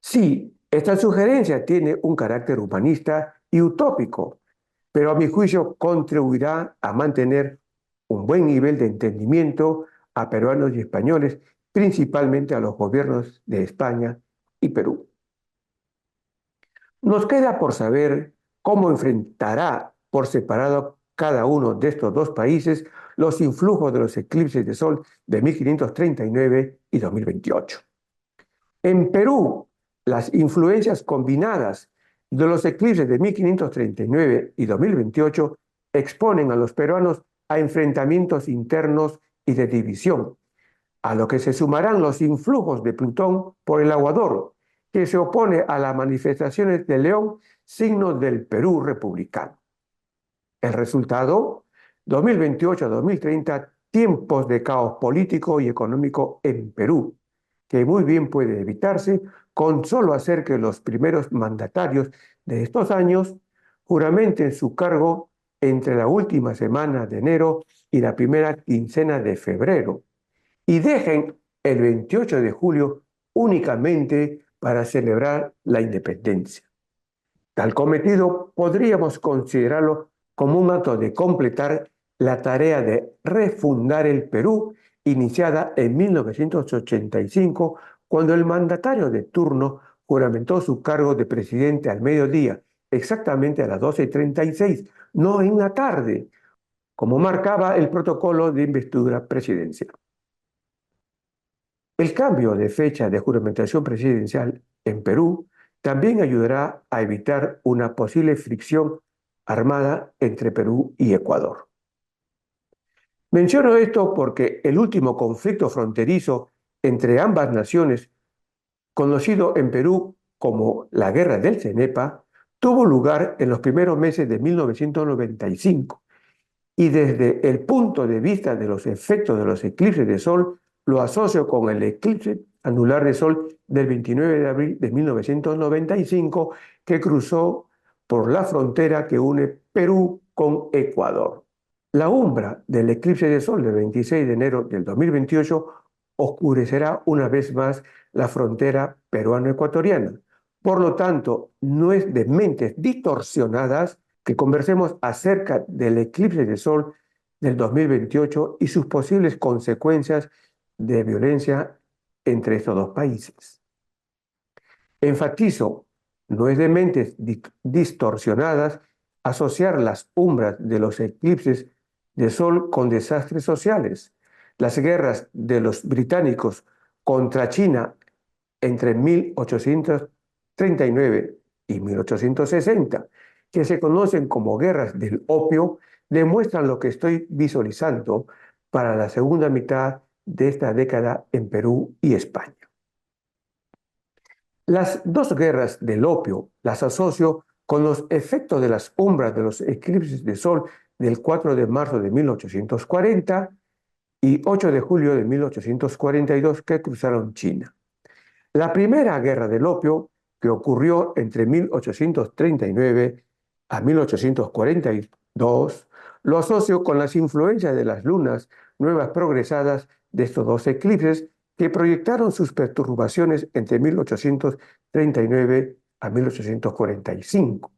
[SPEAKER 2] Sí, esta sugerencia tiene un carácter humanista y utópico, pero a mi juicio contribuirá a mantener un buen nivel de entendimiento a peruanos y españoles, principalmente a los gobiernos de España y Perú. Nos queda por saber cómo enfrentará por separado cada uno de estos dos países los influjos de los eclipses de sol de 1539 y 2028. En Perú, las influencias combinadas de los eclipses de 1539 y 2028 exponen a los peruanos a enfrentamientos internos y de división, a lo que se sumarán los influjos de Plutón por el aguador, que se opone a las manifestaciones de León, signo del Perú republicano. El resultado, 2028-2030, tiempos de caos político y económico en Perú, que muy bien puede evitarse con solo hacer que los primeros mandatarios de estos años juramenten su cargo entre la última semana de enero y la primera quincena de febrero, y dejen el 28 de julio únicamente para celebrar la independencia. Tal cometido podríamos considerarlo como un acto de completar la tarea de refundar el Perú iniciada en 1985, cuando el mandatario de turno juramentó su cargo de presidente al mediodía, exactamente a las 12:36, no en la tarde, como marcaba el protocolo de investidura presidencial. El cambio de fecha de juramentación presidencial en Perú también ayudará a evitar una posible fricción armada entre Perú y Ecuador. Menciono esto porque el último conflicto fronterizo entre ambas naciones, conocido en Perú como la Guerra del Cenepa, tuvo lugar en los primeros meses de 1995 y desde el punto de vista de los efectos de los eclipses de sol, lo asocio con el eclipse anular de sol del 29 de abril de 1995 que cruzó por la frontera que une Perú con Ecuador. La umbra del eclipse de sol del 26 de enero del 2028 oscurecerá una vez más la frontera peruano-ecuatoriana. Por lo tanto, no es de mentes distorsionadas que conversemos acerca del eclipse de sol del 2028 y sus posibles consecuencias de violencia entre estos dos países. Enfatizo, no es de mentes distorsionadas asociar las umbras de los eclipses de sol con desastres sociales. Las guerras de los británicos contra China entre 1839 y 1860, que se conocen como guerras del opio, demuestran lo que estoy visualizando para la segunda mitad de esta década en Perú y España. Las dos guerras del opio las asocio con los efectos de las umbras de los eclipses de sol del 4 de marzo de 1840 y 8 de julio de 1842 que cruzaron China. La primera guerra del opio, que ocurrió entre 1839 a 1842, lo asocio con las influencias de las lunas nuevas progresadas de estos dos eclipses que proyectaron sus perturbaciones entre 1839 a 1845.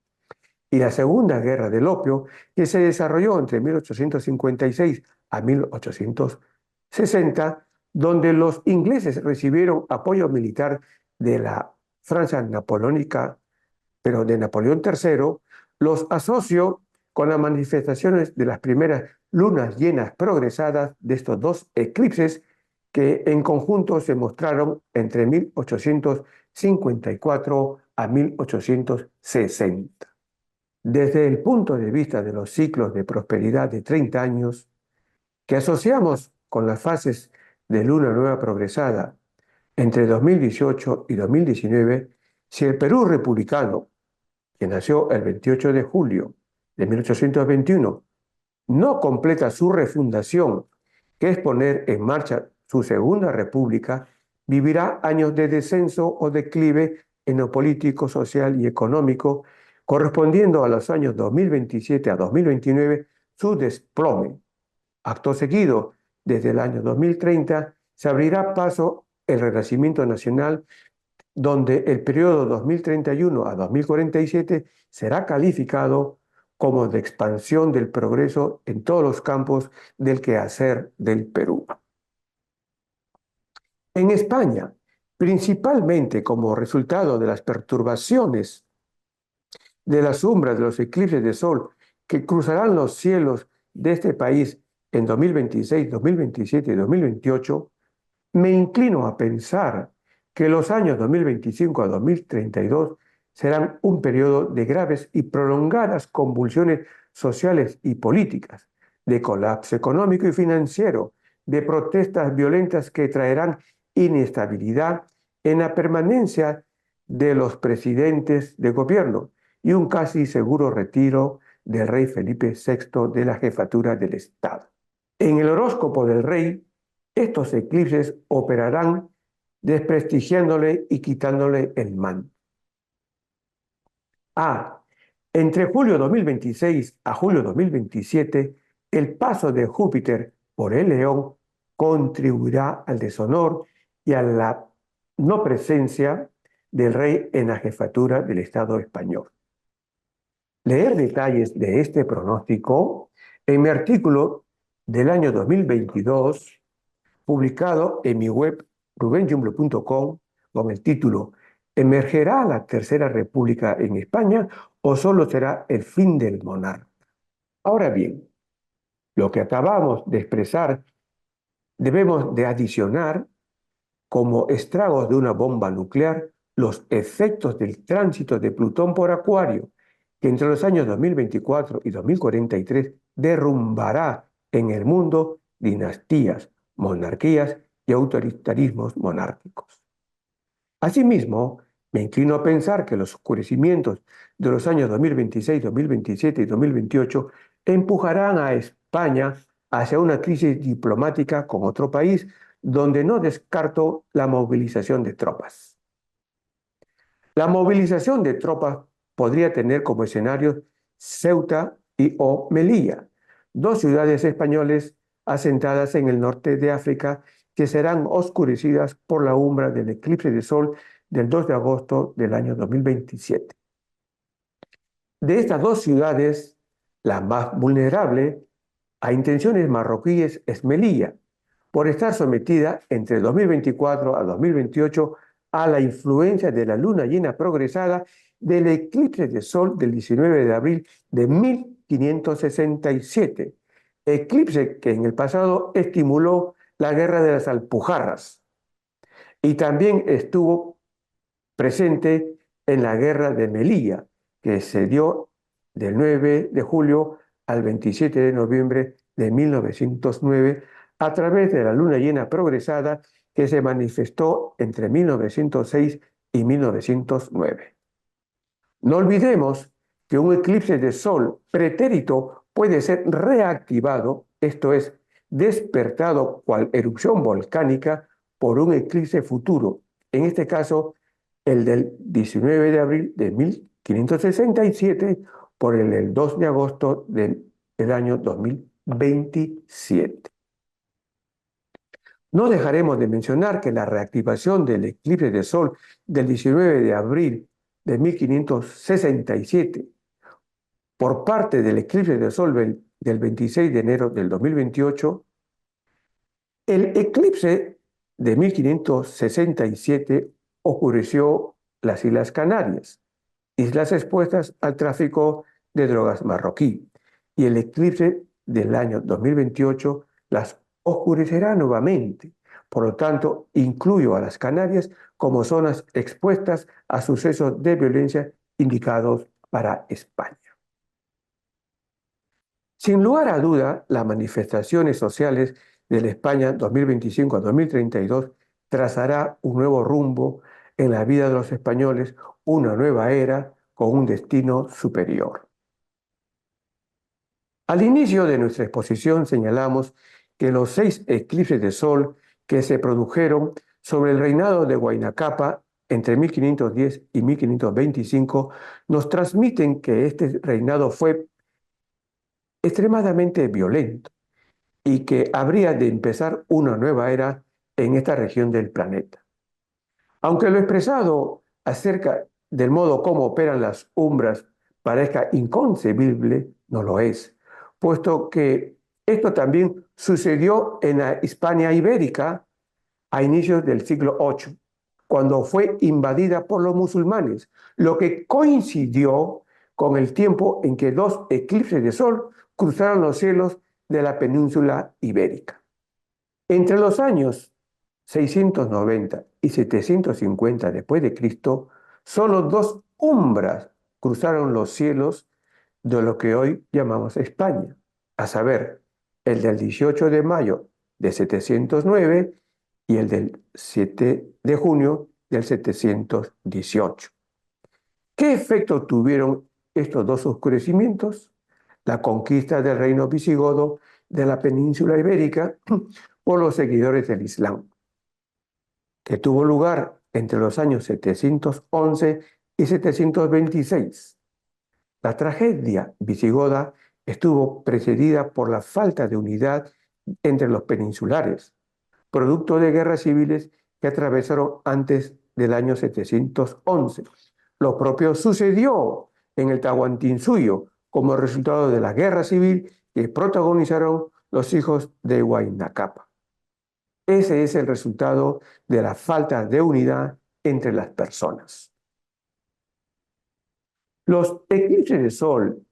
[SPEAKER 2] Y la Segunda Guerra del Opio, que se desarrolló entre 1856 a 1860, donde los ingleses recibieron apoyo militar de la Francia napoleónica, pero de Napoleón III, los asocio con las manifestaciones de las primeras lunas llenas progresadas de estos dos eclipses que en conjunto se mostraron entre 1854 a 1860. Desde el punto de vista de los ciclos de prosperidad de 30 años, que asociamos con las fases de luna nueva progresada entre 2018 y 2019, si el Perú republicano, que nació el 28 de julio de 1821, no completa su refundación, que es poner en marcha su segunda república, vivirá años de descenso o declive en lo político, social y económico, correspondiendo a los años 2027 a 2029 su desplome. Acto seguido, desde el año 2030, se abrirá paso el Renacimiento Nacional, donde el periodo 2031 a 2047 será calificado como de expansión del progreso en todos los campos del quehacer del Perú. En España, principalmente como resultado de las perturbaciones de las sombras de los eclipses de sol que cruzarán los cielos de este país en 2026, 2027 y 2028, me inclino a pensar que los años 2025 a 2032 serán un periodo de graves y prolongadas convulsiones sociales y políticas, de colapso económico y financiero, de protestas violentas que traerán inestabilidad en la permanencia de los presidentes de gobierno y un casi seguro retiro del rey Felipe VI de la jefatura del Estado. En el horóscopo del rey, estos eclipses operarán desprestigiándole y quitándole el manto. A. Entre julio 2026 a julio 2027, el paso de Júpiter por el León contribuirá al deshonor y a la no presencia del rey en la jefatura del Estado español. Leer detalles de este pronóstico en mi artículo del año 2022, publicado en mi web rubenjumblo.com con el título ¿Emergerá la Tercera República en España o solo será el fin del monarca? Ahora bien, lo que acabamos de expresar debemos de adicionar como estragos de una bomba nuclear los efectos del tránsito de Plutón por Acuario, que entre los años 2024 y 2043 derrumbará en el mundo dinastías, monarquías y autoritarismos monárquicos. Asimismo, me inclino a pensar que los oscurecimientos de los años 2026, 2027 y 2028 empujarán a España hacia una crisis diplomática con otro país, donde no descarto la movilización de tropas. La movilización de tropas podría tener como escenarios Ceuta y o Melilla, dos ciudades españolas asentadas en el norte de África que serán oscurecidas por la umbra del eclipse de sol del 2 de agosto del año 2027. De estas dos ciudades, la más vulnerable a intenciones marroquíes es Melilla, por estar sometida entre 2024 a 2028 a la influencia de la luna llena progresada del eclipse de sol del 19 de abril de 1567, eclipse que en el pasado estimuló la guerra de las Alpujarras y también estuvo presente en la guerra de Melilla, que se dio del 9 de julio al 27 de noviembre de 1909 a través de la luna llena progresada que se manifestó entre 1906 y 1909. No olvidemos que un eclipse de sol pretérito puede ser reactivado, esto es, despertado cual erupción volcánica por un eclipse futuro, en este caso el del 19 de abril de 1567 por el del 2 de agosto del año 2027. No dejaremos de mencionar que la reactivación del eclipse de sol del 19 de abril de 1567 por parte del eclipse de sol del 26 de enero del 2028, el eclipse de 1567 ocurrió las Islas Canarias, islas expuestas al tráfico de drogas marroquí, y el eclipse del año 2028 las oscurecerá nuevamente. Por lo tanto, incluyo a las Canarias como zonas expuestas a sucesos de violencia indicados para España. Sin lugar a duda, las manifestaciones sociales de la España 2025 a 2032 trazará un nuevo rumbo en la vida de los españoles, una nueva era con un destino superior. Al inicio de nuestra exposición señalamos que los 6 eclipses de sol que se produjeron sobre el reinado de Huayna Cápac entre 1510 y 1525 nos transmiten que este reinado fue extremadamente violento y que habría de empezar una nueva era en esta región del planeta. Aunque lo expresado acerca del modo como operan las umbras parezca inconcebible, no lo es, puesto que esto también sucedió en la Hispania ibérica a inicios del siglo VIII, cuando fue invadida por los musulmanes, lo que coincidió con el tiempo en que 2 eclipses de sol cruzaron los cielos de la península ibérica. Entre los años 690 y 750 después de Cristo, solo 2 umbras cruzaron los cielos de lo que hoy llamamos España, a saber, el del 18 de mayo de 709 y el del 7 de junio del 718. ¿Qué efecto tuvieron estos 2 oscurecimientos? La conquista del reino visigodo de la península ibérica por los seguidores del Islam, que tuvo lugar entre los años 711 y 726. La tragedia visigoda estuvo precedida por la falta de unidad entre los peninsulares, producto de guerras civiles que atravesaron antes del año 711. Lo propio sucedió en el Tahuantinsuyo como resultado de la guerra civil que protagonizaron los hijos de Huayna Cápac. Ese es el resultado de la falta de unidad entre las personas. Los eclipses de sol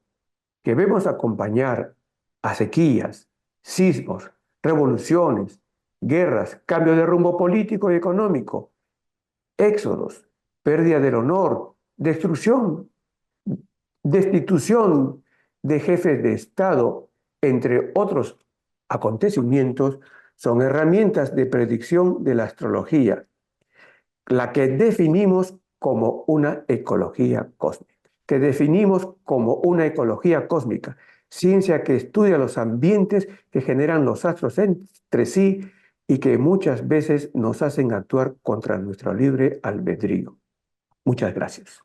[SPEAKER 2] que vemos acompañar a sequías, sismos, revoluciones, guerras, cambio de rumbo político y económico, éxodos, pérdida del honor, destrucción, destitución de jefes de Estado, entre otros acontecimientos, son herramientas de predicción de la astrología, la que definimos como una ecología cósmica, ciencia que estudia los ambientes que generan los astros entre sí y que muchas veces nos hacen actuar contra nuestro libre albedrío. Muchas gracias.